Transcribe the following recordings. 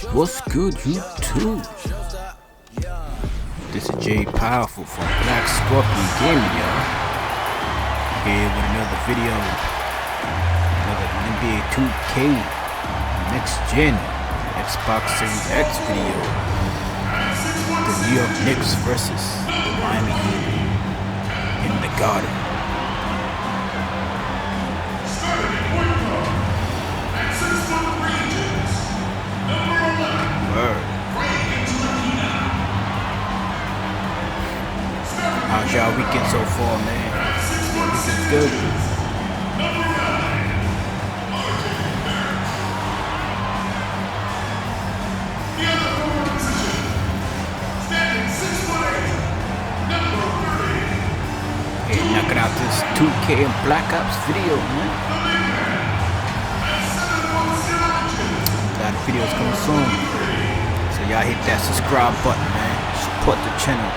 What's good, YouTube? This is Jay Powerful from Black Scorpion Gaming, y'all. Here with another video, another NBA 2K Next Gen Xbox Series X video. The New York Knicks versus the Miami Heat in the Garden. How's y'all weekend so far, man? Your weekend's good. Hey, knocking out this 2K and Black Ops video, man. A lot of videos coming soon. So y'all hit that subscribe button, man. Support the channel.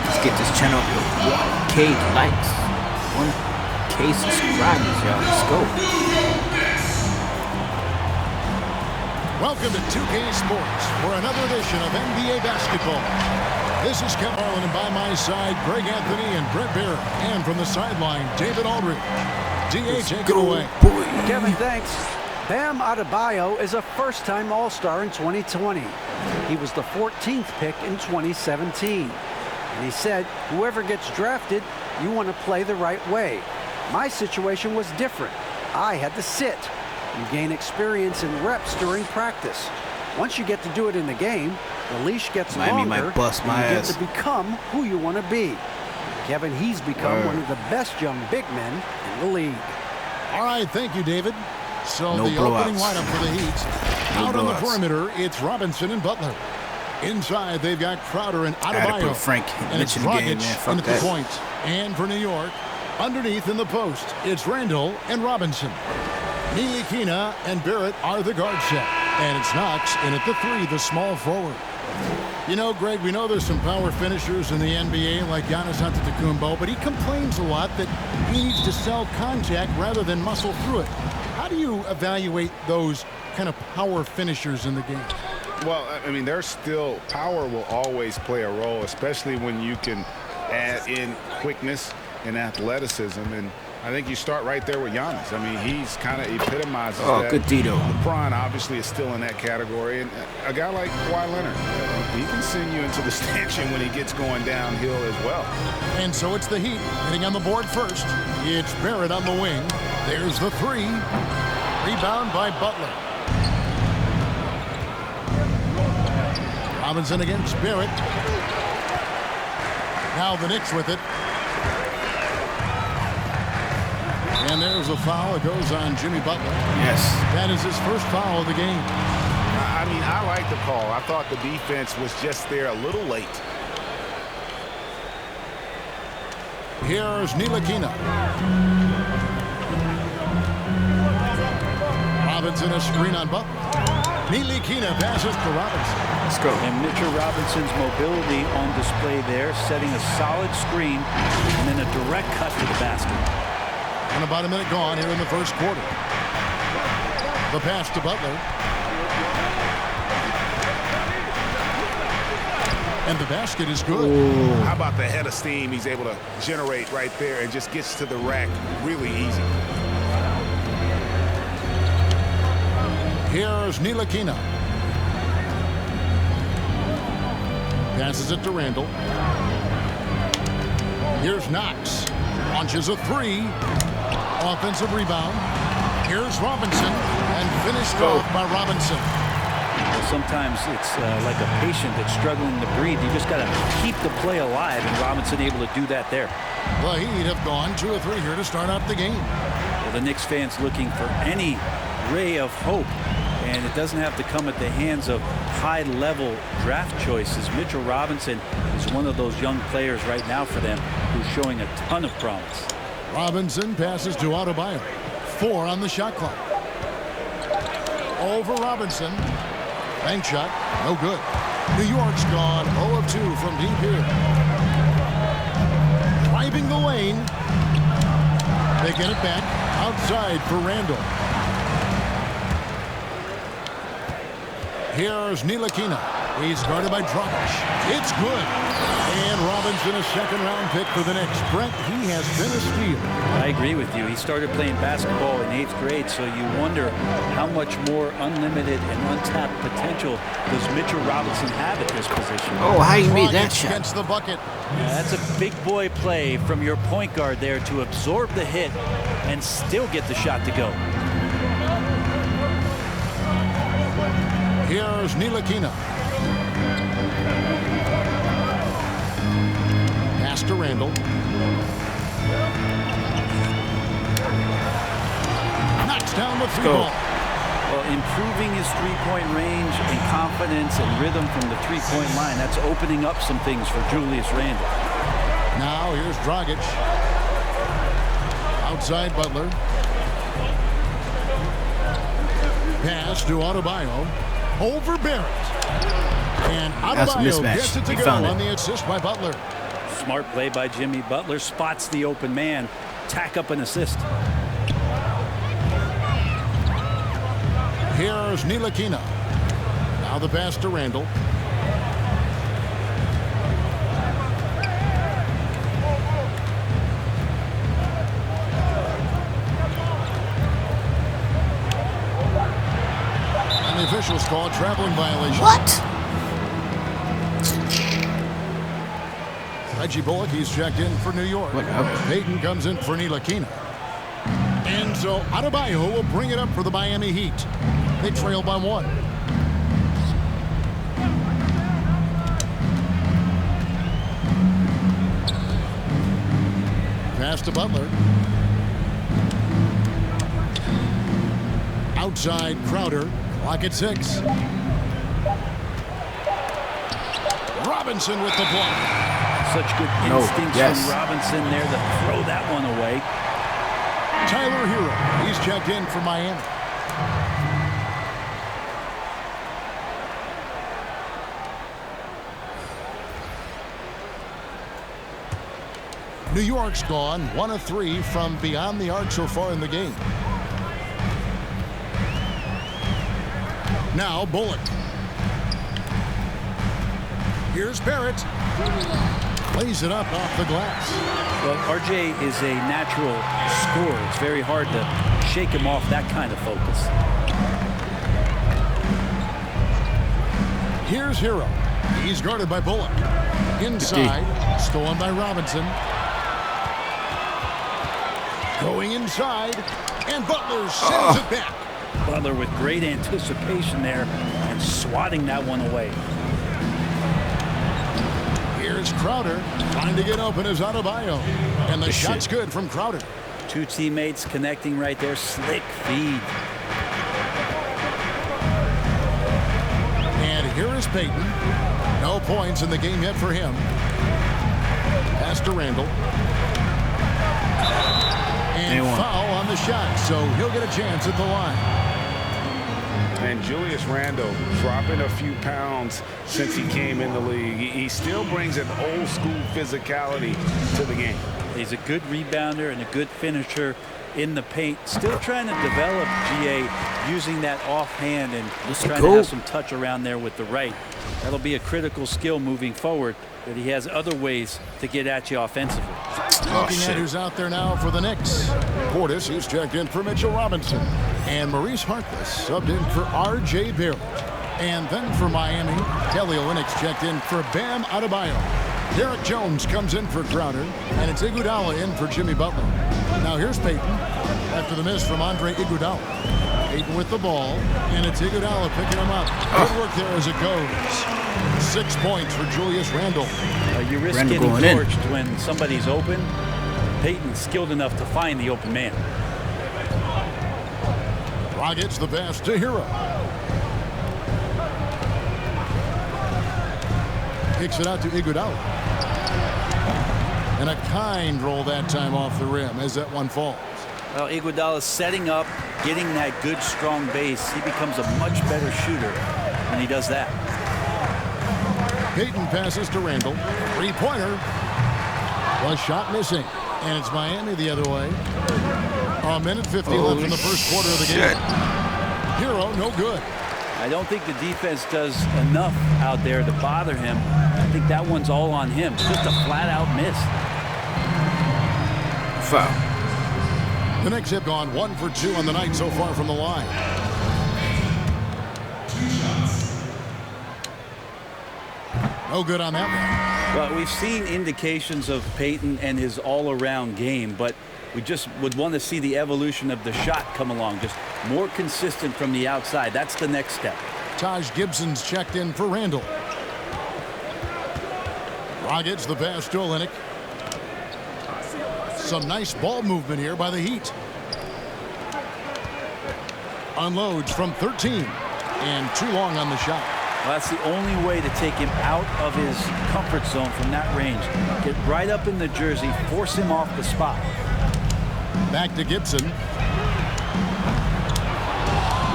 Let's get this channel up to 1K likes, 1K subscribers, y'all. Let's go. Welcome to 2K Sports for another edition of NBA basketball. This is Kevin Harlan, and by my side, Greg Anthony and Brett Barrett. And from the sideline, David Aldridge. DA, take it away. Boy. Kevin, thanks. Bam Adebayo is a first-time All-Star in 2020. He was the 14th pick in 2017. And he said, whoever gets drafted, you want to play the right way. My situation was different. I had to sit. You gain experience and reps during practice. Once you get to do it in the game, the leash gets Miami longer, might bust my and you ass. get to become who you want to be. Kevin, he's become one of the best young big men in the league. All right, thank you, David. So No the opening blowouts. lineup for the Heat. No Out on the blowouts. perimeter, it's Robinson and Butler. Inside, they've got Crowder and I had to Adebayo. put Frank And it's Mitchell in the game, Dragic man. in Fuck at the that. point. And for New York, underneath in the post, it's Randall and Robinson. Ntilikina and Barrett are the guard set. And it's Knox in at the three, the small forward. You know, Greg, we know there's some power finishers in the NBA like Giannis Antetokounmpo, but he complains a lot that he needs to sell contact rather than muscle through it. How do you evaluate those kind of power finishers in the game? Well, I mean, there's still power will always play a role, especially when you can add in quickness and athleticism. And I think you start right there with Giannis. I mean, he's kind of epitomizes Oh, that. good Tito. LeBron obviously is still in that category. And a guy like Kawhi Leonard, he can send you into the stanchion when he gets going downhill as well. And so it's the Heat hitting on the board first. It's Barrett on the wing. There's the three. Rebound by Butler. Robinson against Barrett. Now the Knicks with it. And there's a foul. It goes on Jimmy Butler. Yes. That is his first foul of the game. I mean, I like the call. I thought the defense was just there a little late. Here's Ntilikina. Robinson a screen on Butler. Ntilikina passes to Robinson. Let's go. And Mitchell Robinson's mobility on display there, setting a solid screen and then a direct cut to the basket. And about a minute gone here in the first quarter. The pass to Butler. And the basket is good. How about the head of steam he's able to generate right there and just gets to the rack really easy. Here's Ntilikina. Passes it to Randall. Here's Knox. Launches a three. Offensive rebound. Here's Robinson. And finished off by Robinson. Well, sometimes it's like a patient that's struggling to breathe. You just got to keep the play alive, and Robinson able to do that there. The Heat have gone 2 of 3 here to start out the game. Well, the Knicks fans looking for any ray of hope, and it doesn't have to come at the hands of high-level draft choices. Mitchell Robinson is one of those young players right now for them who's showing a ton of promise. Robinson passes to Adebayo. 4 on the shot clock. Over Robinson. Bank shot, no good. New York's gone 0 of 2 from deep here. Driving the lane. They get it back outside for Randall. Here's Ntilikina. He's guarded by Dragic. It's good. And Robinson, a second-round pick for the Knicks. Brent, he has been a steal. I agree with you. He started playing basketball in 8th grade, so you wonder how much more unlimited and untapped potential does Mitchell Robinson have at this position. Oh, how you made that Dragic shot? against the bucket. That's a big boy play from your point guard there to absorb the hit and still get the shot to go. Here's Ntilikina. Pass to Randall. Knocks down the three ball. Well, improving his three-point range and confidence and rhythm from the three-point line, that's opening up some things for Julius Randle. Now here's Dragic. Outside Butler. Pass to Adebayo. Over Barrett. And That's a Adebayo mismatch. gets it to He go found it. on the assist by Butler. Smart play by Jimmy Butler. Spots the open man. Tack up an assist. Here's Ntilikina. Now the pass to Randall. And the officials call traveling violation. What? Reggie Bullock, he's checked in for New York. Whatever. Payton comes in for Ntilikina. And so Adebayo will bring it up for the Miami Heat. They trail by 1. Pass to Butler. Outside Crowder. Clock at 6. Robinson with the block. Such good No, instincts yes. from Robinson there to throw that one away. Tyler Hero, he's checked in for Miami. New York's gone 1 of 3 from beyond the arc so far in the game. Now Bullock. Here's Barrett. Plays it up off the glass. Well, RJ is a natural scorer. It's very hard to shake him off that kind of focus. Here's Hero. He's guarded by Bullock. Inside, stolen by Robinson. Going inside, and Butler sends it back. Butler with great anticipation there and swatting that one away. Here's Crowder trying to get open as Adebayo. And the shot's good from Crowder. Two teammates connecting right there. Slick feed. And here is Payton. No points in the game yet for him. Pass to Randall. And foul on the shot, so he'll get a chance at the line. And Julius Randle dropping a few pounds since he came in the league. He still brings an old school physicality to the game. He's a good rebounder and a good finisher in the paint. Still trying to develop GA using that offhand and trying to have some touch around there with the right. That'll be a critical skill moving forward, but he has other ways to get at you offensively. Looking at who's out there now for the Knicks. Portis, he's checked in for Mitchell Robinson. And Maurice Harkless subbed in for R.J. Barrett. And then for Miami, Kelly Olynyk's checked in for Bam Adebayo. Derek Jones comes in for Crowder. And it's Iguodala in for Jimmy Butler. Now here's Payton after the miss from Andre Iguodala. Payton with the ball. And it's Iguodala picking him up. Good work there as it goes. 6 points for Julius Randle. You risk Randle getting going in. torched when somebody's open. Payton's skilled enough to find the open man. Rockets the pass to Hero. Kicks it out to Iguodala. And a kind roll that time off the rim as that one falls. Well, Iguodala setting up, getting that good, strong base. He becomes a much better shooter when he does that. Payton passes to Randall. Three-pointer. Was shot missing. And it's Miami the other way. A minute 50 left in the first quarter of the game. Hero, no good. I don't think the defense does enough out there to bother him. I think that one's all on him. Just a flat-out miss. Foul. The Knicks have gone 1 for 2 on the night so far from the line. No good on that one. Well, we've seen indications of Peyton and his all-around game, but we just would want to see the evolution of the shot come along, just more consistent from the outside. That's the next step. Taj Gibson's checked in for Randall. Rockets the pass to Olynyk. Some nice ball movement here by the Heat. Unloads from 13 and too long on the shot. Well, that's the only way to take him out of his comfort zone from that range. Get right up in the jersey, force him off the spot. Back to Gibson.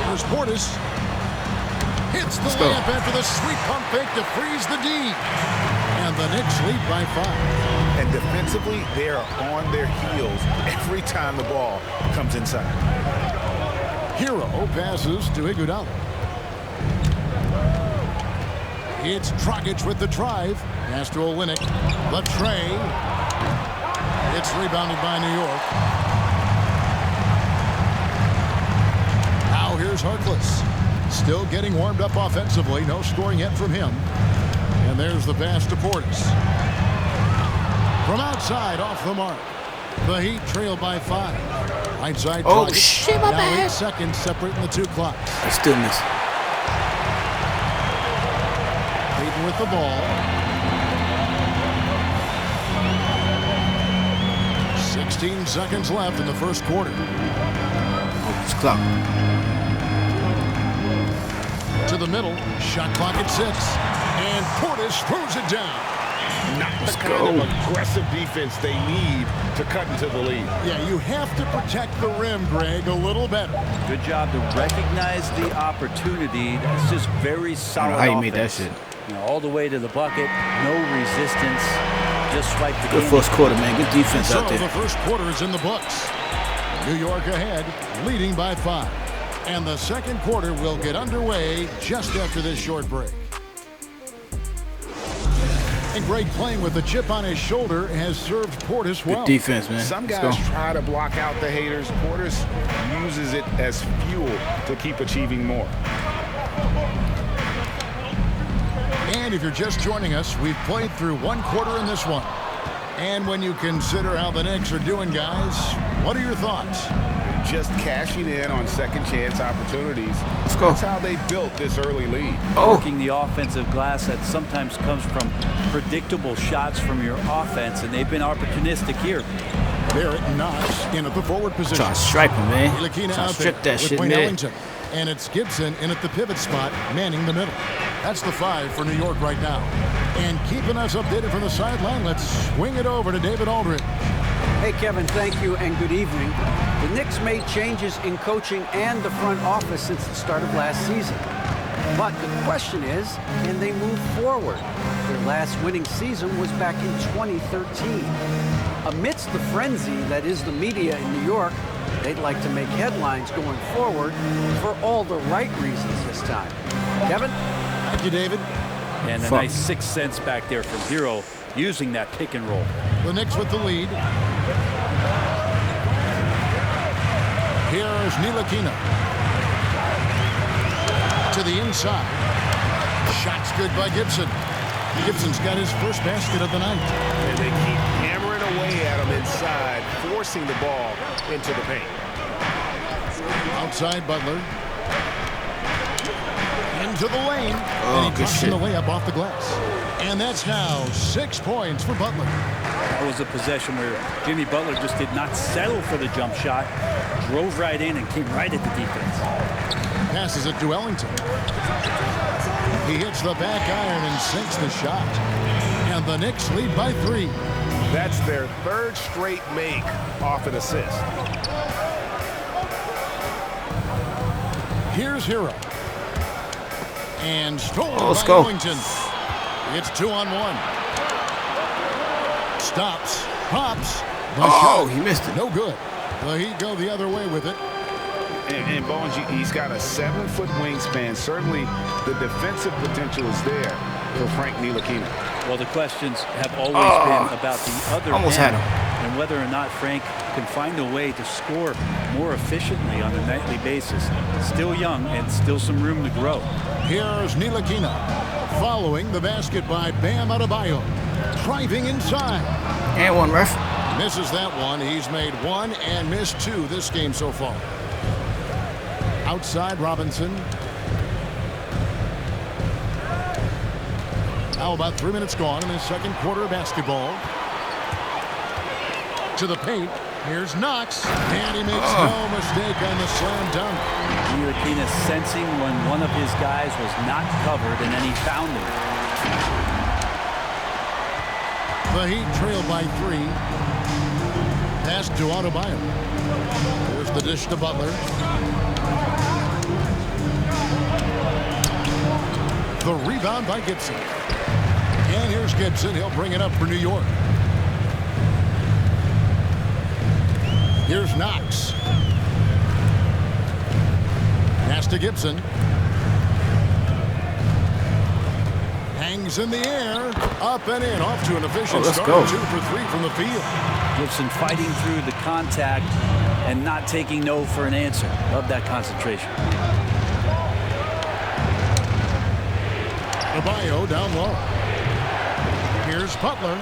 Here's Portis. Hits the layup after the sweet pump fake to freeze the D. And the Knicks lead by 5. And defensively, they are on their heels every time the ball comes inside. Hero passes to Iguodala. It's Dragic with the drive. Pass to Olynyk. The tray. It's rebounded by New York. Now here's Harkless. Still getting warmed up offensively. No scoring yet from him. And there's the pass to Portis. From outside, off the mark. The Heat trail by 5. Right side. Oh, Dragic. shit, my now bad. 8 seconds separating the two clocks. I still miss. Peyton with the ball. 16 seconds left in the first quarter. Oh, it's clock. To the middle. Shot clock at 6. And Portis throws it down. Not the kind of aggressive defense they need to cut into the lead. Yeah, you have to protect the rim, Greg, a little better. Good job to recognize the opportunity. That's just very solid How you offense. made that shit? You know, all the way to the bucket, no resistance, just swipe the Good game. first quarter, man. Good defense So out there. the first quarter is in the books. New York ahead, leading by 5. And the second quarter will get underway just after this short break. And Greg, playing with a chip on his shoulder, has served Portis well. Good defense, man. Some Let's guys go. try to block out the haters. Portis uses it as fuel to keep achieving more. And if you're just joining us, we've played through one quarter in this one. And when you consider how the Knicks are doing, guys, what are your thoughts? Just cashing in on second chance opportunities. Let's go. That's how they built this early lead. Oh, Working the offensive glass that sometimes comes from predictable shots from your offense, and they've been opportunistic here. Barrett Knox in at the forward position. trying to strike him, man. Ntilikina Trying out to strip there that with shit, Wayne man. Ellington. And it's Gibson in at the pivot spot, manning the middle. That's the 5 for New York right now. And keeping us updated from the sideline, let's swing it over to David Aldridge. Hey, Kevin, thank you and good evening. The Knicks made changes in coaching and the front office since the start of last season. But the question is, can they move forward? Their last winning season was back in 2013. Amidst the frenzy that is the media in New York, they'd like to make headlines going forward for all the right reasons this time. Kevin? Thank you, David. And a Fuck. nice 6 cents back there from Hero using that pick and roll. The Knicks with the lead. Here's Ntilikina. To the inside. Shot's good by Gibson. Gibson's got his first basket of the night. And they keep hammering away at him inside, forcing the ball into the paint. Outside Butler. Into the lane. Oh, and he good drops shit. the layup off the glass. And that's now 6 points for Butler. That was a possession where Jimmy Butler just did not settle for the jump shot, drove right in and came right at the defense. Passes it to Ellington. He hits the back iron and sinks the shot. And the Knicks lead by 3. That's their 3rd straight make off an assist. Here's Hero. And stolen let's by go. Ellington. It's 2-on-1. Stops. Pops. The Oh, shot. he missed it. No good. The Heat go the other way with it. And Bones, he's got a 7-foot wingspan. Certainly the defensive potential is there for Frank Ntilikina. Well, the questions have always been about the other almost end had him. and whether or not Frank can find a way to score more efficiently on a nightly basis. Still young and still some room to grow. Here's Ntilikina following the basket by Bam Adebayo. Driving inside. And one, ref. Misses that one. He's made one and missed two this game so far. Outside Robinson. Now about 3 minutes gone in the second quarter of basketball. To the paint. Here's Knox. And he makes no mistake on the slam dunk. Ntilikina sensing when one of his guys was not covered, and then he found him. The Heat trail by 3. Pass to Adebayo. Here's the dish to Butler. The rebound by Gibson. And here's Gibson. He'll bring it up for New York. Here's Knox. Pass to Gibson. Hangs in the air. Up and in. Off to an efficient let's start. go. 2 for 3 from the field. Gibson fighting through the contact and not taking no for an answer. Love that concentration. Adebayo down low. Here's Butler.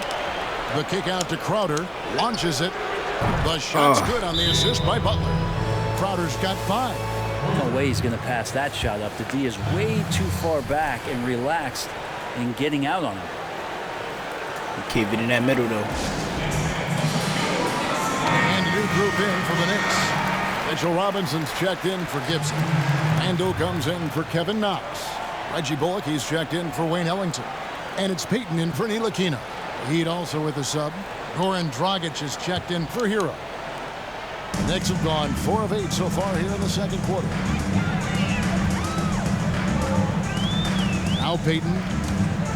The kick out to Crowder. Launches it. The shot's good on the assist by Butler. Crowder's got 5. No way he's going to pass that shot up. The D is way too far back and relaxed in getting out on him. Keep it in that middle, though. And a new group in for the Knicks. Mitchell Robinson's checked in for Gibson. Randall comes in for Kevin Knox. Reggie Bullock, he's checked in for Wayne Ellington. And it's Payton in for Ntilikina. The Heat also with the sub. Goran Dragic is checked in for Hero. The Knicks have gone 4 of 8 so far here in the second quarter. Now Payton.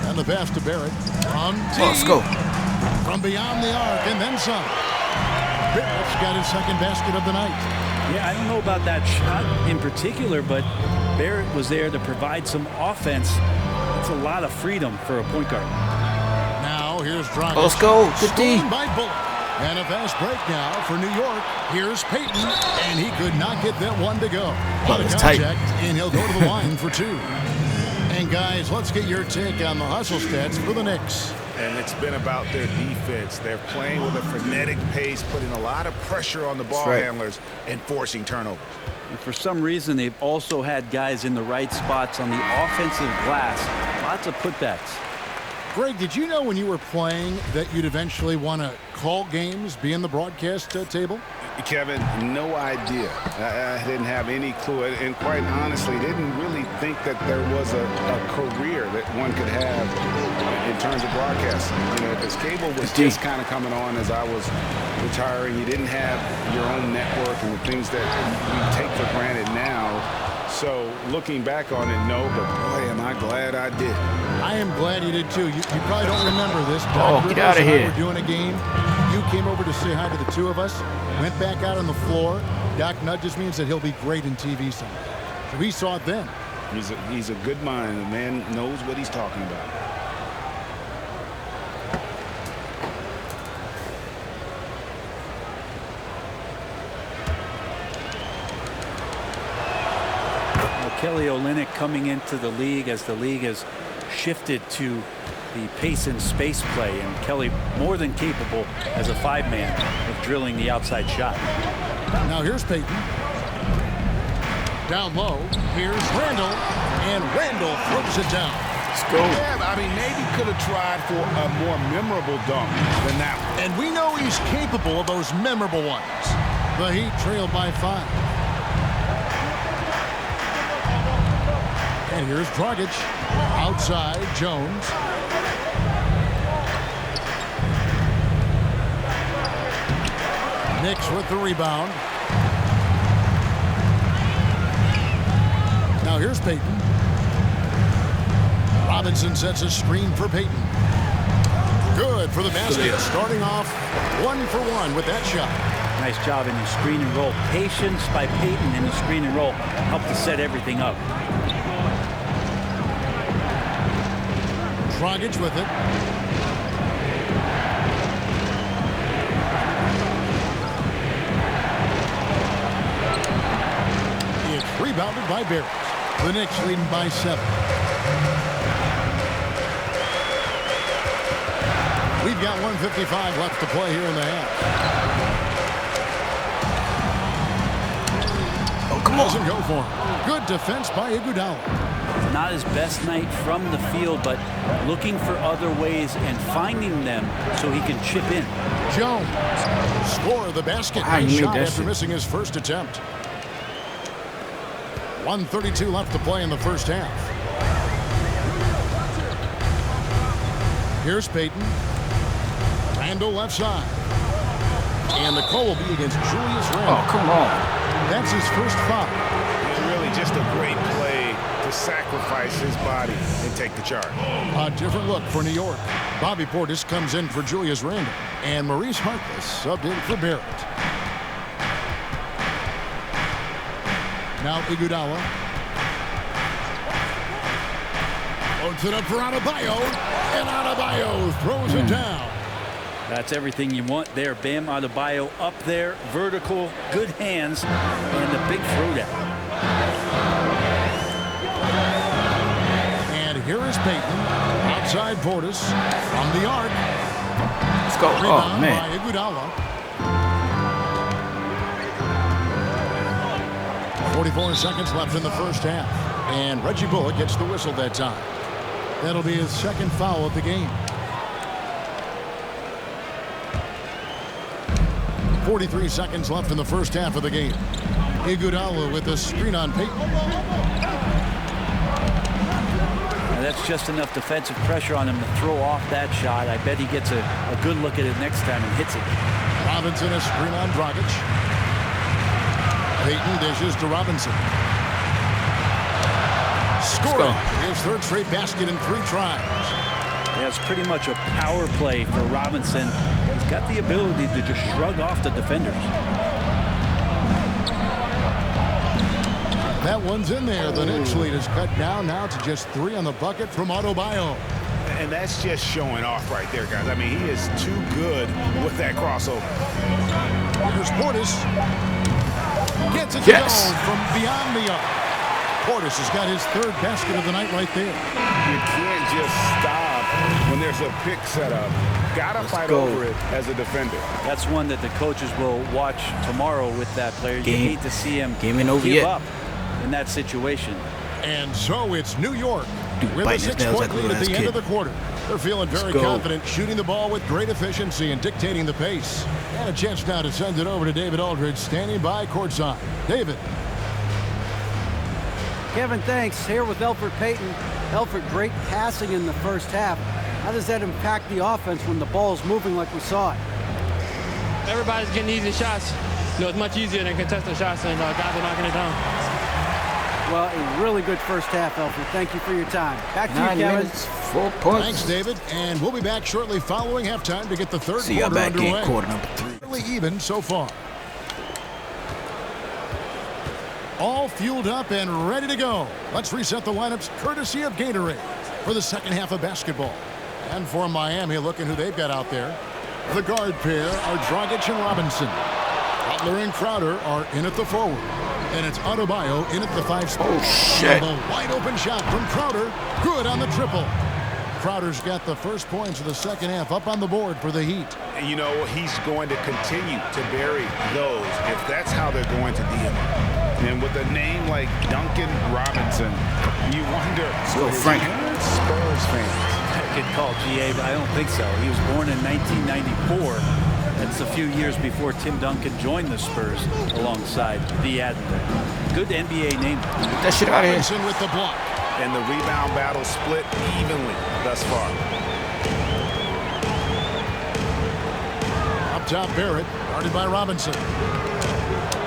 And the pass to Barrett. From Let's go. From beyond the arc and then some. Barrett's got his second basket of the night. Yeah, I don't know about that shot in particular, but Barrett was there to provide some offense. That's a lot of freedom for a point guard. Now here's Dragic. Let's go. Good D. Stolen by Bullock. And a fast break now for New York. Here's Payton, and he could not get that one to go. That was tight. And he'll go to the line for 2. And guys, let's get your take on the hustle stats for the Knicks. And it's been about their defense. They're playing with a frenetic pace, putting a lot of pressure on the ball handlers and forcing turnovers. And for some reason, they've also had guys in the right spots on the offensive glass. Lots of putbacks. Greg, did you know when you were playing that you'd eventually want to call games, be in the broadcast table? Kevin, no idea. I didn't have any clue. And quite honestly, didn't really think that there was a career that one could have in terms of broadcasting. You know, because cable was just kind of coming on as I was retiring. You didn't have your own network and the things that we take for granted now. So looking back on it, no, but boy, am I glad I did. I am glad you did too. You probably don't remember this. Get out of here. We're doing a game. You came over to say hi to the 2 of us. Went back out on the floor. Doc nudges me and said he'll be great in TV someday. So we saw it then. He's a good mind. The man knows what he's talking about. Kelly Olynyk coming into the league as the league has shifted to the pace and space play, and Kelly more than capable as a 5-man of drilling the outside shot. Now here's Payton. Down low. Here's Randall. And Randall throws it down. Let's go. Yeah, I mean, maybe could have tried for a more memorable dunk than that one. And we know he's capable of those memorable ones. The Heat trailed by 5. And here's Dragic. Outside, Jones. Knicks with the rebound. Now here's Payton. Robinson sets a screen for Payton. Good for the basket. Starting off 1 for 1 with that shot. Nice job in the screen and roll. Patience by Payton in the screen and roll helped to set everything up. Dragic with it. It's rebounded by Barrett. The Knicks leading by 7. We've got 1:55 left to play here in the half. Oh, come on. Doesn't go for him. Good defense by Iguodala. Not his best night from the field, but looking for other ways and finding them so he can chip in. Jones, score of the basket. Nice shot after missing his first attempt. 1:32 left to play in the first half. Here's Payton. Randle left side. And the call will be against Julius Randle. Oh, come on. That's his first foul. It's really just a great play to sacrifice his body and take the charge. A different look for New York. Bobby Portis comes in for Julius Randle. And Maurice Harkless subbed in for Barrett. Now Iguodala. Loads it up for Adebayo. And Adebayo throws it down. That's everything you want there. Bam Adebayo up there, vertical, good hands, and the big throwdown. And here is Payton. Outside Portis from the arc. Let's go. Rebound Oh, man. by Iguodala. 44 seconds left in the first half. And Reggie Bullock gets the whistle that time. That'll be his second foul of the game. 43 seconds left in the first half of the game. Iguodala with the screen on Payton. Now that's just enough defensive pressure on him to throw off that shot. I bet he gets a good look at it next time and hits it. Robinson a screen on Dragic. Payton dishes to Robinson. Scoring his third straight basket in 3 tries. Yeah, it's pretty much a power play for Robinson. He's got the ability to just shrug off the defenders. That one's in there. The Knicks lead is cut down now to just 3 on the bucket from Adebayo. And that's just showing off right there, guys. I mean, he is too good with that crossover. Here's Portis. Gets it Yes. down from beyond the arc. Portis has got his 3rd basket of the night right there. You can't just stop when there's a pick set up. Gotta fight go. over it as a defender. That's one that the coaches will watch tomorrow with that player. You hate to see him Game ain't over give yet. up in that situation. And so it's New York Dude, with a biting his nails 6-point like a lead at little the ass end kid. of the quarter. They're feeling very go. confident, shooting the ball with great efficiency and dictating the pace. And a chance now to send it over to David Aldridge, standing by courtside. David. Kevin, thanks. Here with Elfrid Payton. Elfrid, great passing in the first half. How does that impact the offense when the ball's moving like we saw it? Everybody's getting easy shots. You know, it's much easier than contested shots, and guys are knocking it down. Well, a really good first half, Elfrid. Thank you for your time. Back to 9 you, Kevin. minutes, 4 points. Thanks, David. And we'll be back shortly following halftime to get the third See y'all quarter back in underway. quarter number 3. Fairly even so far. All fueled up and ready to go. Let's reset the lineups courtesy of Gatorade for the second half of basketball. And for Miami, look at who they've got out there. The guard pair are Dragic and Robinson. Butler and Crowder are in at the forward. And it's Adebayo in at the 5 spot. Oh, shit. And the wide open shot from Crowder. Good on the triple. Crowder's got the first points of the second half up on the board for the Heat. And you know, he's going to continue to bury those if that's how they're going to deal. And with a name like Duncan Robinson, you wonder, go, Frank. Spurs fans. Good call, GA, but I don't think so. He was born in 1994. That's a few years before Tim Duncan joined the Spurs alongside the Admiral. Good NBA name. Get that shit out of here. Robinson with the block. And the rebound battle split evenly thus far. Up top, Barrett, guarded by Robinson.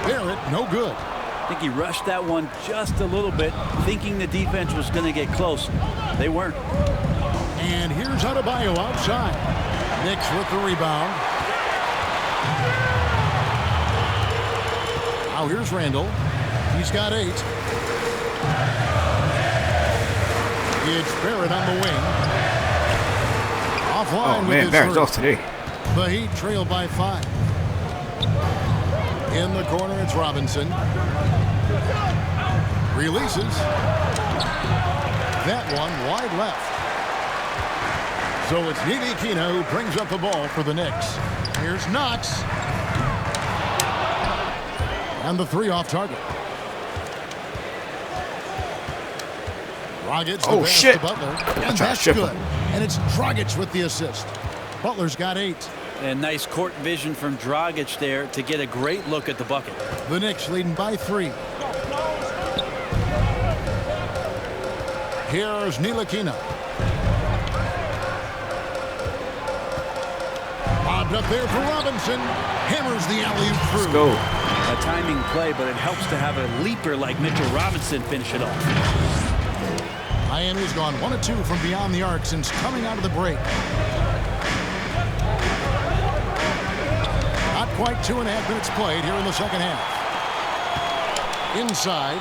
Barrett, no good. I think he rushed that one just a little bit, thinking the defense was going to get close. They weren't. And here's Adebayo outside. Knicks with the rebound. Now here's Randall. He's got 8. It's Barrett on the wing. Offline Oh with man, his Barrett's off first. today. The Heat trail by 5. In the corner, it's Robinson. Releases. That one wide left. So it's Ntilikina who brings up the ball for the Knicks. Here's Knox. And the 3 off target. Dragic the pass shit. to Butler. Yeah, And try to that's strip good. him. And it's Dragic with the assist. Butler's got 8. And nice court vision from Dragic there to get a great look at the bucket. The Knicks leading by 3. Here's Ntilikina. Bobbed up there for Robinson. Hammers the alley-oop through. Let's go. A timing play, but it helps to have a leaper like Mitchell Robinson finish it off. Miami's gone 1 of 2 from beyond the arc since coming out of the break. Not quite 2.5 minutes played here in the second half. Inside.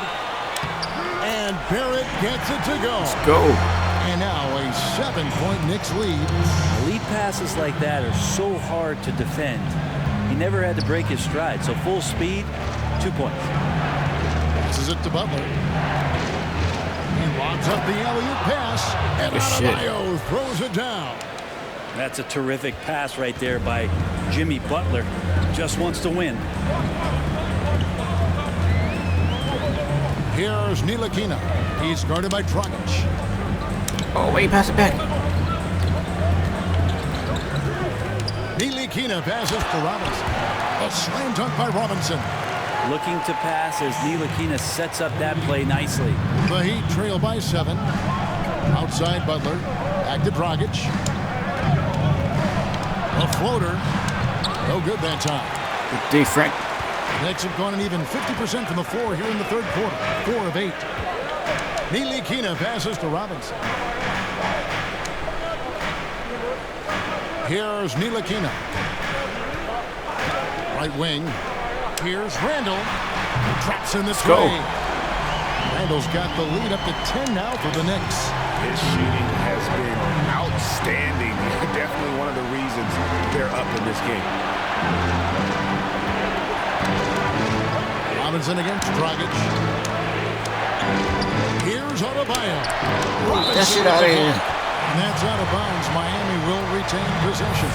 And Barrett gets it to go. Let's go. And now a 7-point Knicks lead. Lead passes like that are so hard to defend. He never had to break his stride, so full speed, 2 points. Passes it to Butler. He lobs up the alley-oop pass. And Good shit. Adebayo throws it down. That's a terrific pass right there by Jimmy Butler. Just wants to win. Here's Ntilikina. He's guarded by Dragic. Oh, wait, pass it back. Ntilikina passes to Robinson. A slam dunk by Robinson. Looking to pass as Ntilikina sets up that play nicely. The Heat trail by 7. Outside Butler. Back to Dragic. A floater. No good that time. Good D, Frank. Knicks have gone an even 50% from the floor here in the third quarter. 4 of 8. Ntilikina passes to Robinson. Here's Ntilikina. Right wing. Here's Randall. Traps in the go. tray. Randall's got the lead up to 10 now for the Knicks. His shooting has been outstanding. Definitely one of the reasons they're up in this game. Robinson against Dragic. Here's Adebayo. That shit out of here. And that's out of bounds. Miami will retain possession.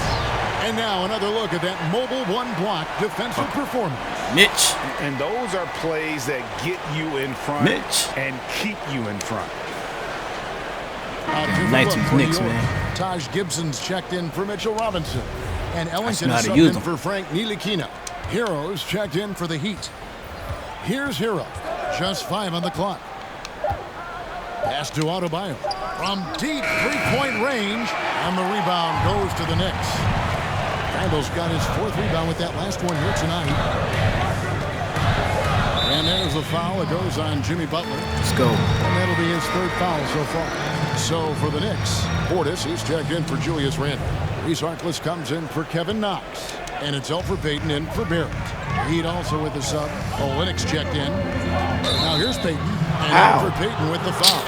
And now another look at that mobile one-block defensive performance. Mitch. And those are plays that get you in front Mitch. and keep you in front. A different Nice look with for Knicks, New York. man. Taj Gibson's checked in for Mitchell Robinson. And Ellington know is how to subbed use in them. for Frank Ntilikina. Heroes checked in for the Heat. Here's Hero. Just 5 on the clock. Pass to Adebayo. From deep three-point range. And the rebound goes to the Knicks. Randall's got his 4th rebound with that last one here tonight. And there's a foul. It goes on Jimmy Butler. Let's go. And that'll be his 3rd foul so far. So for the Knicks, Portis, he's checked in for Julius Randle. Reese Harkless comes in for Kevin Knox. And it's Elfrid Payton in for Barrett. Heat also with the sub. Olynyk checked in. Now here's Payton. And Elfrid Payton with the foul.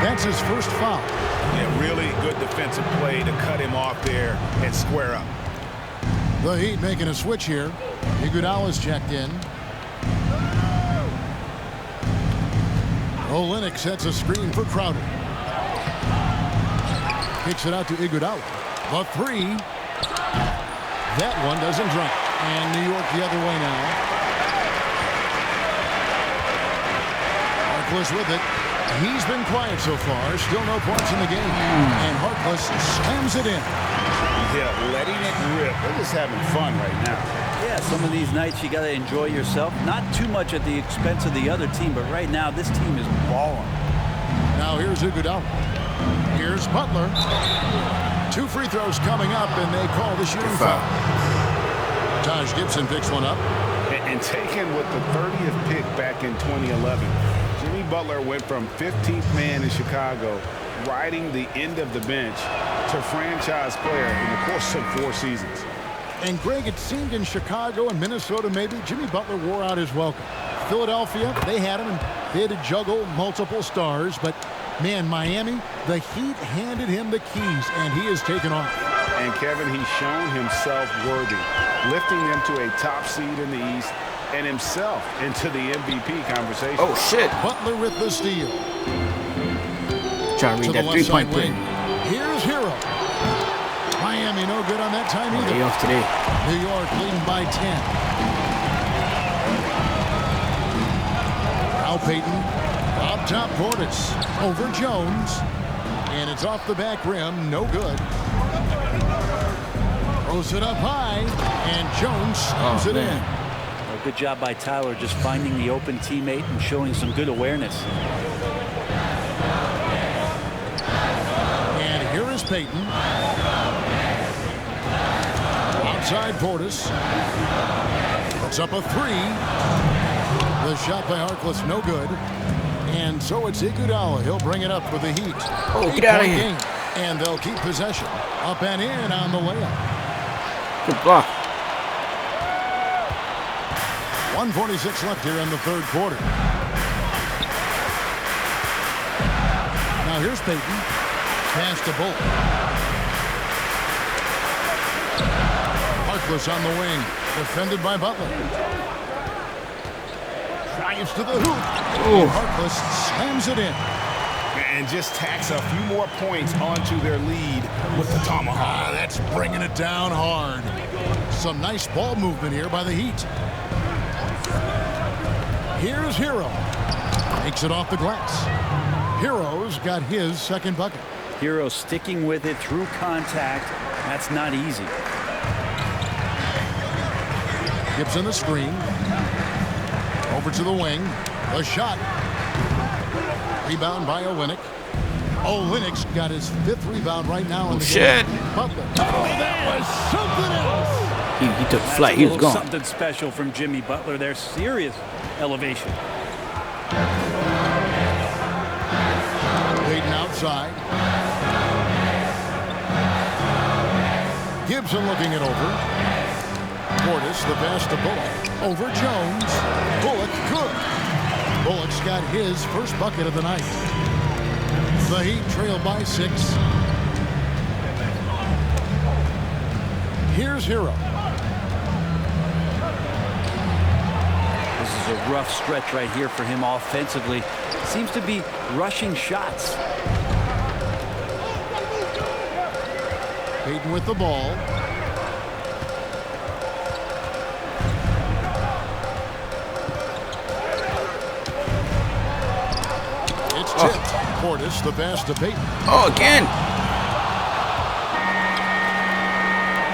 That's his 1st foul. Yeah, really good defensive play to cut him off there and square up. The Heat making a switch here. Iguodala's checked in. Olynyk sets a screen for Crowder. Kicks it out to Iguodala. The 3. That one doesn't drop. And New York the other way now. Harkless with it. He's been quiet so far. Still no points in the game. And Harkless slams it in. Yeah, letting it rip. They're just having fun right now. Yeah, some of these nights you got to enjoy yourself. Not too much at the expense of the other team, but right now this team is balling. Now here's Iguodala. Here's Butler. 2 free throws coming up, and they call the shooting foul. Taj Gibson picks one up. And taken with the 30th pick back in 2011, Jimmy Butler went from 15th man in Chicago, riding the end of the bench, to franchise player in the course of 4 seasons. And Greg, it seemed in Chicago and Minnesota maybe Jimmy Butler wore out his welcome. Philadelphia, they had him and they had to juggle multiple stars. But, man, Miami, the Heat handed him the keys, and he has taken off. And, Kevin, he's shown himself worthy, lifting them to a top seed in the East and himself into the MVP conversation. Oh, shit. Butler with the steal. Trying to read that three-point play. Here's Hero. Miami no good on that time either. Day off today. New York leading by 10. Al Payton, up top Portis, over Jones, and it's off the back rim, no good. Throws it up high, and Jones slams it in. Well, good job by Tyler just finding the open teammate and showing some good awareness. And here is Payton. Outside Portis. Puts up a three. The shot by Harkless, no good. And so it's Iguodala. He'll bring it up for the Heat. Oh, get out of here. Game, and they'll keep possession. Up and in on the layup. Good block. 1:46 left here in the third quarter. Now here's Payton. Pass to Bull. Harkless on the wing. Defended by Butler. Drives to the hoop. And Harkless slams it in. And just tacks a few more points onto their lead with the tomahawk. That's bringing it down hard. Some nice ball movement here by the Heat. Here's Hero. Takes it off the glass. Hero's got his second bucket. Hero sticking with it through contact. That's not easy. Gibson the screen. Over to the wing. The shot. Rebound by Olynyk. Olynyk's got his fifth rebound right now in the game. Butler. Oh, that was something else. He took flight. He was gone. Something special from Jimmy Butler. There's serious elevation. Payton outside. Gibson looking it over. Portis, the pass to Bullock. Over Jones. Bullock, good. Bullock's got his first bucket of the night. The Heat trail by 6. Here's Hero. This is a rough stretch right here for him offensively. Seems to be rushing shots. Payton with the ball. It's tipped. Portis, the pass to Payton. Oh, again.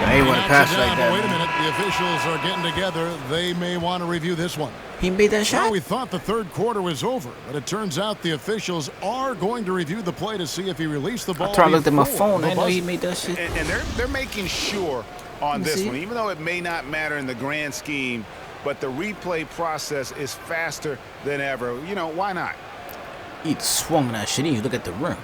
I ain't want to pass like that. Wait a minute. The officials are getting together. They may want to review this one. He made that shot? Well, we thought the third quarter was over, but it turns out the officials are going to review the play to see if he released the ball. I tried to look at my phone. I know he made that shit. And they're making sure on this one, even though it may not matter in the grand scheme, but the replay process is faster than ever. You know, why not? He swung that shit. You look at the rim.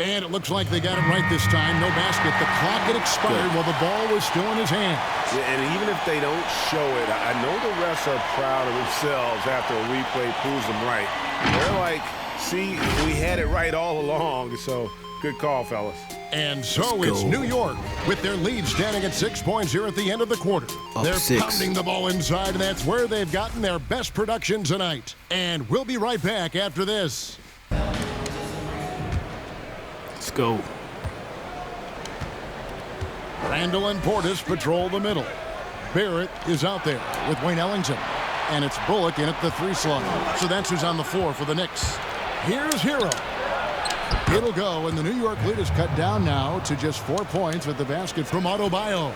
And it looks like they got it right this time. No basket. The clock had expired while the ball was still in his hand. Yeah, and even if they don't show it, I know the refs are proud of themselves after a replay proves them right. They're like, see, we had it right all along. So good call, fellas. And so it's New York with their lead standing at 6 points here at the end of the quarter. They're 6. Pounding the ball inside, and that's where they've gotten their best production tonight. And we'll be right back after this. Let's go. Randall and Portis patrol the middle. Barrett is out there with Wayne Ellington. And it's Bullock in at the 3 slot. So that's who's on the floor for the Knicks. Here's Hero. It'll go, and the New York lead is cut down now to just 4 points with the basket from Adebayo.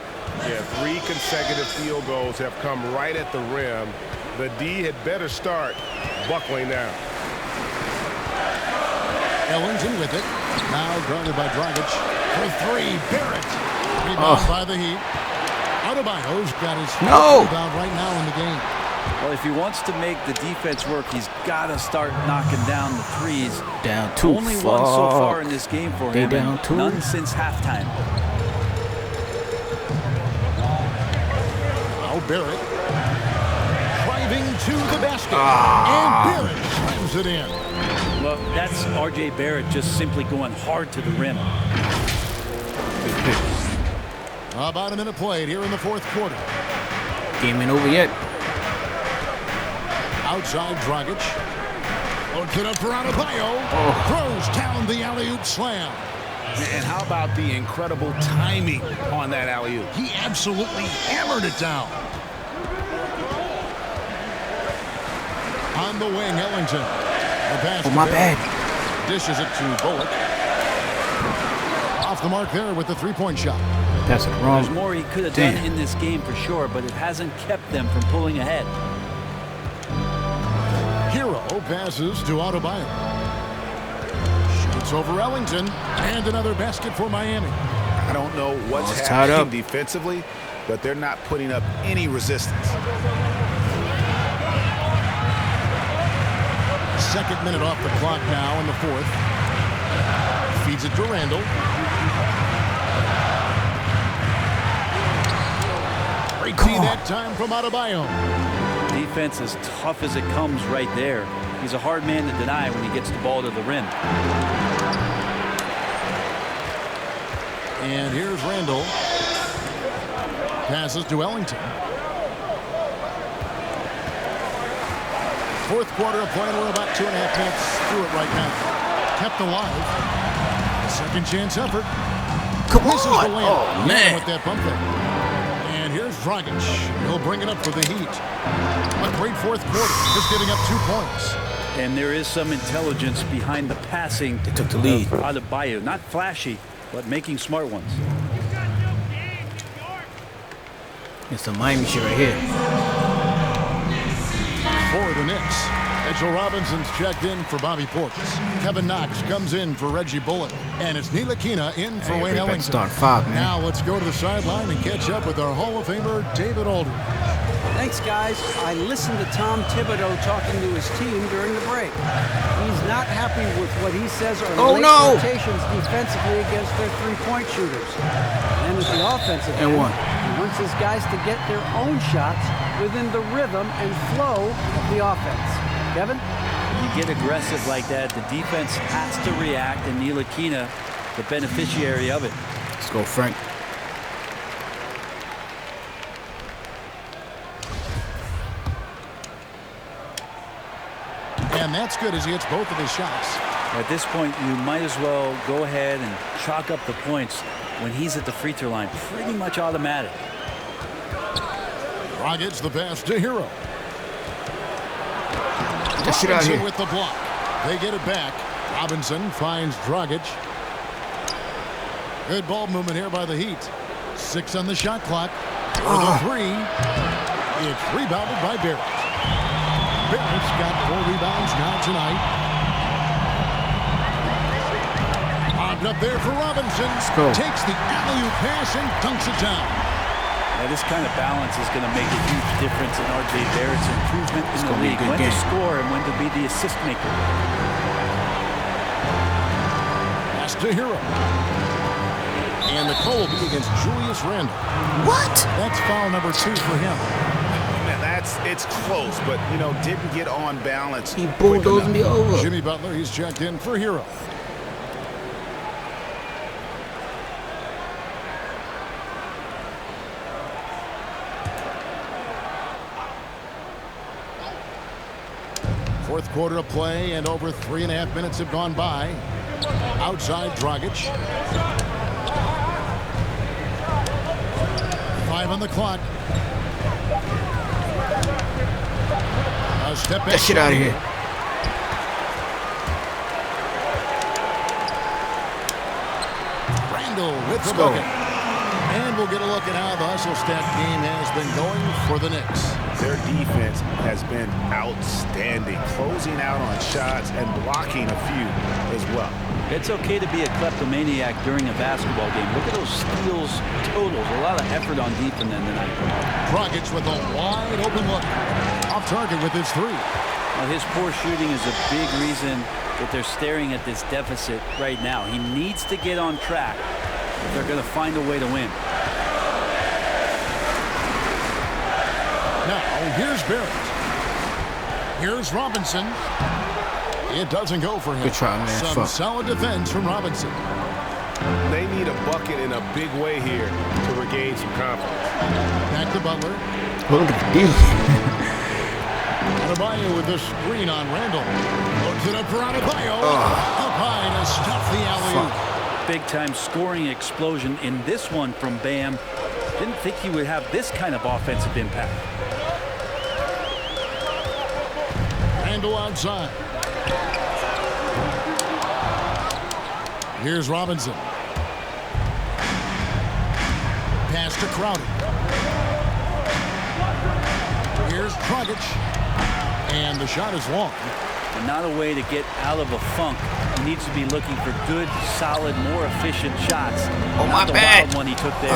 Yeah, 3 consecutive field goals have come right at the rim. The D had better start buckling down. Ellington with it. Now guarded by Dragic. For 3, Barrett. Rebound by the Heat. Adebayo's got his rebound right now in the game. Well, if he wants to make the defense work, he's got to start knocking down the threes. Down 2. Only one so far in this game for him. Down 2. None since halftime. Now Barrett driving to the basket. And Barrett slams it in. Well, that's R.J. Barrett just simply going hard to the rim. About a minute played here in the fourth quarter. Game ain't over yet. Outside Dragic. Loads it up for Adebayo. Throws down the alley-oop slam. And how about the incredible timing on that alley-oop? He absolutely hammered it down. On the wing, Ellington. The pass Oh, my bad. Dishes it to Bullock. Off the mark there with the three-point shot. That's it wrong. There's more he could have done in this game for sure, but it hasn't kept them from pulling ahead. Hero passes to Adebayo. Shoots over Ellington. And another basket for Miami. I don't know what's tied up happening defensively, but they're not putting up any resistance. Second minute off the clock now in the fourth. Feeds it to Randall. Break free that time from Adebayo. Defense as tough as it comes right there. He's a hard man to deny when he gets the ball to the rim. And here's Randall. Passes to Ellington. Fourth quarter of play. We're about 2.5 minutes through it right now. Kept alive. Second chance effort. Come Misses on. the layup. Oh, man. With that bump there. And here's Dragic. He'll bring it up for the Heat. A great fourth quarter. Just getting up 2 points. And there is some intelligence behind the passing. They took the lead. Adebayo, not flashy, but making smart ones. It's the Miami shit right here. For the Knicks, Mitchell Robinson's checked in for Bobby Portis. Kevin Knox comes in for Reggie Bullock. And it's Ntilikina in for Wayne Ellington. Start 5, man. Now let's go to the sideline and catch up with our Hall of Famer, David Aldridge. Thanks, guys. I listened to Tom Thibodeau talking to his team during the break. He's not happy with what he says are late rotations defensively against their three-point shooters. And at the offensive end, he wants his guys to get their own shots within the rhythm and flow of the offense. Kevin? When you get aggressive like that, the defense has to react, and Ntilikina, the beneficiary of it. Let's go, Frank. And that's good as he hits both of his shots. At this point, you might as well go ahead and chalk up the points when he's at the free throw line. Pretty much automatic. Dragic the pass to Hero. Get shit out here. With the block. They get it back. Robinson finds Dragic. Good ball movement here by the Heat. 6 on the shot clock. For the three. It's rebounded by Barrett. Barrett's got 4 rebounds now tonight. Popped up there for Robinson. Takes the alley-oop pass and dunks it down. Now, this kind of balance is going to make a huge difference in R.J. Barrett's improvement in the league. When to score and when to be the assist maker. Pass to Hero. And the call will be against Julius Randle. What? That's foul number 2 for him. It's close, but, you know, didn't get on balance. He bulldozed me over. Jimmy Butler, he's checked in for Hero. Fourth quarter of play, and over 3.5 minutes have gone by. Outside Dragic. 5 on the clock. Step back. Get shit out of here. Randall with the bucket. And we'll get a look at how the hustle stat game has been going for the Knicks. Their defense has been outstanding, closing out on shots and blocking a few as well. It's okay to be a kleptomaniac during a basketball game. Look at those steals totals. A lot of effort on defense tonight. Dragic with a wide open look. Off target with his three. Well, his poor shooting is a big reason that they're staring at this deficit right now. He needs to get on track if they're going to find a way to win. Now, here's Barrett. Here's Robinson. It doesn't go for him. Good try, man. Some solid defense from Robinson. They need a bucket in a big way here to regain some confidence. Back to Butler. Oh, look at the D. Adebayo with the screen on Randall. Looks it up for Adebayo. Up high to stuff the alley-oop. Big-time scoring explosion in this one from Bam. Didn't think he would have this kind of offensive impact. Randall outside. Here's Robinson. Pass to Crowder. Here's Dragic. And the shot is long. And not a way to get out of a funk. He needs to be looking for good, solid, more efficient shots. Oh, not my the bad. wild one he took there.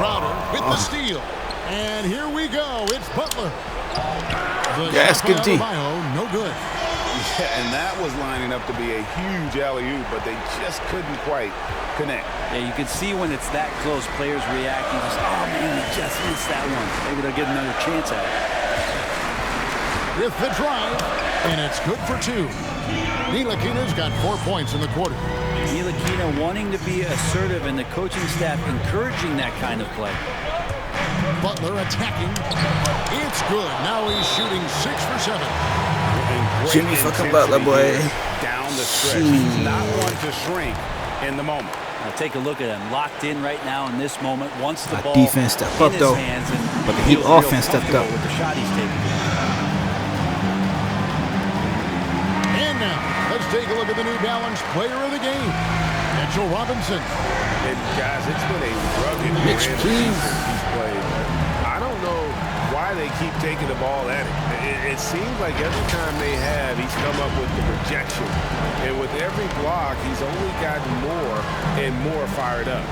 Crowder with the steal. And here we go. It's Butler. The That's shot good by D. Adebayo, no good. Yeah, and that was lining up to be a huge alley-oop, but they just couldn't quite connect. Yeah, you can see when it's that close, players reacting. Just, oh, man, we just missed that one. Maybe they'll get another chance at it. With the drive, and it's good for two. Ntilikina's got 4 points in the quarter. Ntilikina wanting to be assertive and the coaching staff encouraging that kind of play. Butler attacking. It's good. Now he's shooting 6 for 7. Jimmy fucking Butler, boy. Down the stretch. He's not one to shrink in the moment. Now take a look at him, locked in right now in this moment. Wants the ball defense stepped in up, his though. hands, and But the Heat feels real offense stepped up. comfortable with the shot he's taking. And now, let's take a look at the New Balance player of the game, Mitchell Robinson. And guys, it's been a rugged Mitch, brand of please. defense he's played. I don't know why they keep taking the ball at him. It seems like every time they have, he's come up with the projection. And with every block, he's only gotten more and more fired up.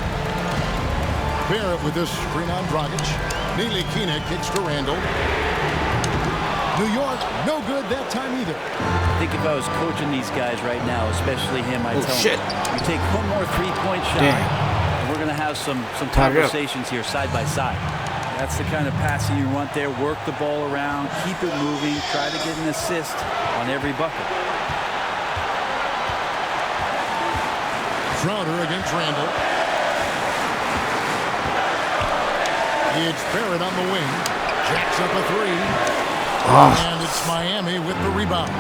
Barrett with this screen on Dragic. Ntilikina kicks to Randall. New York, no good that time either. I think if I was coaching these guys right now, especially him, I'd tell him, you take one more three-point shot, and we're going to have some conversations here side by side. That's the kind of passing you want there. Work the ball around, keep it moving, try to get an assist on every bucket. Crowder against Randall. It's Barrett on the wing. Jacks up a three. And it's Miami with the rebound.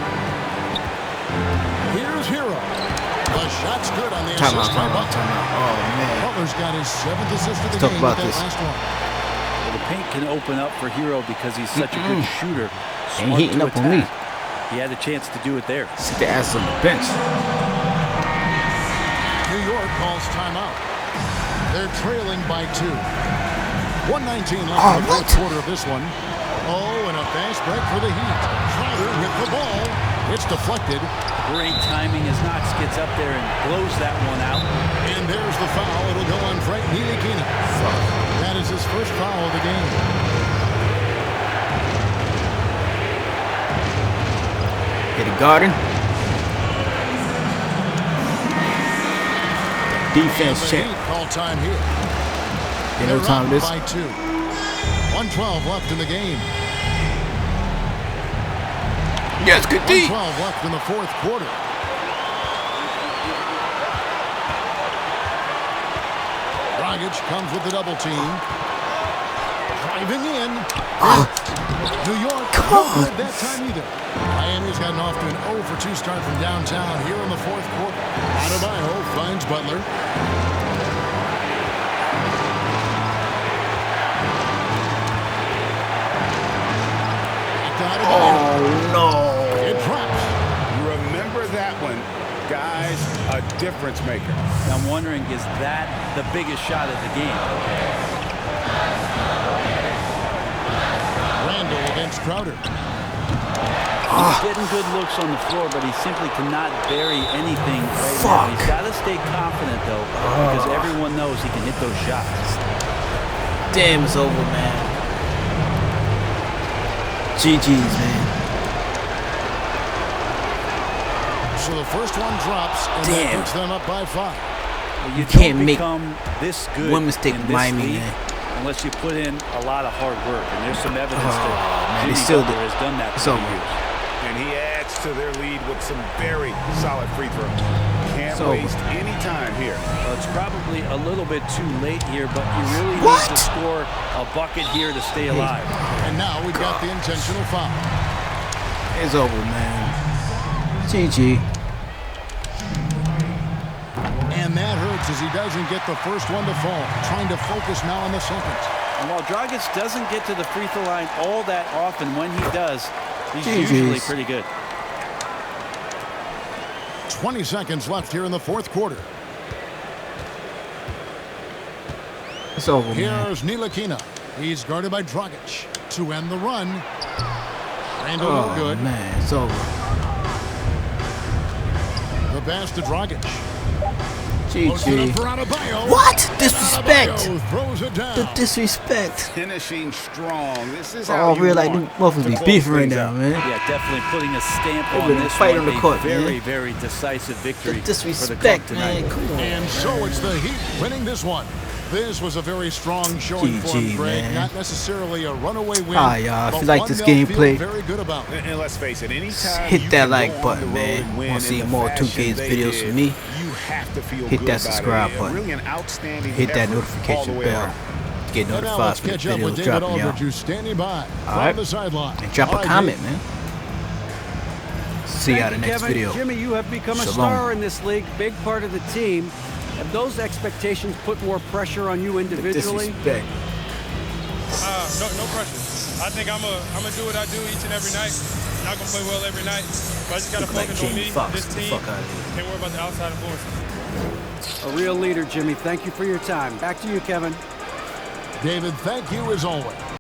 Here's Hero. The shot's good on the assist by Butler. Oh, man. Butler's got his 7th assist of the Let's talk game about with that this. last one. Well, the paint can open up for Hero because he's such a good shooter. Ain't Smart heating to up on me. attack. He had a chance to do it there. Sit the ass on the bench. New York calls timeout. They're trailing by 2. 1:19 left in the fourth quarter of this one. Oh, and a fast break for the Heat. Crowder with the ball. It's deflected. Great timing as Knox gets up there and blows that one out. And there's the foul. It'll go on Frank Ntilikina. That is his first foul of the game. Hit a garden. Defense The check. Heat call time here. You know what time it is? By 2. 1:12 left in the game. Yes, good D. 1:12 left in the fourth quarter. Dragic comes with the double team. Driving in. New York, no good that time either. Miami's gotten off to an 0 for 2 start from downtown here in the fourth quarter. Adebayo finds Butler. Oh, no. It drops. Remember that one, guys, a difference maker. I'm wondering, is that the biggest shot of the game? Randall against Crowder. He's getting good looks on the floor, but he simply cannot bury anything right now. He's got to stay confident, though, because everyone knows he can hit those shots. Damn, it's over, man. GG's, man. So the first one drops, and that puts them up by 5. Well, You can't don't make become this good one mistake in with this Miami, league man. unless you put in a lot of hard work. And there's some evidence man, that they Jimmy still Butler did. has done that It's for over. years. And he adds to their lead with some very solid free throws. Can't It's over. waste any time here. Well, it's probably a little bit too late here, but you really What? need to score a bucket here to stay alive. And now we've got the intentional foul. It's over, man. GG. And that hurts as he doesn't get the first one to fall. Trying to focus now on the second. And while Dragic doesn't get to the free throw line all that often, when he does, he's GG's. usually pretty good. 20 seconds left here in the fourth quarter. It's over, man. Here's Ntilikina. He's guarded by Dragic to end the run. Randall Oh, no good. man, it's over. The pass to Dragic. Posted up GG. for Adebayo. What? Disrespect. Adebayo throws it down. The disrespect. Finishing strong. This is how Oh, you real like want them motherfuckers to be close beefing right things now, out. man. Yeah, definitely putting a stamp They on been this fighting one. on the court, a very, man. very decisive The victory for the disrespect, club tonight. man. Come on. And so it's the Heat winning this one. This was a very strong showing for GG, him, Greg. man. Not necessarily a runaway win. Ah, y'all, if but you like one this they'll feel gameplay, very good about. And let's face it, anytime hit you that can like go on button, the road man. and win Want to see in the more fashion 2K's they videos did, from me? You have to feel Hit good that about subscribe it. button. Really an outstanding Hit that effort all the notification way bell around. to get And now notified let's for the catch up with videos David dropping, y'all. Aldridge, who's standing by All from right. the sideline. And drop All a right, comment, Dave. man. See you Thank at the you, next Kevin. video. Jimmy, you have become a Shalom. star in this league, big part of the team. Have those expectations put more pressure on you individually? Disrespect. No pressure. I think I'm gonna do what I do each and every night. I'm not gonna play well every night, but I just gotta Look like focus on Jamie me, Foxx. this Get the team. fuck out of here. Can't worry about the outside influences. A real leader, Jimmy. Thank you for your time. Back to you, Kevin. David, thank you as always.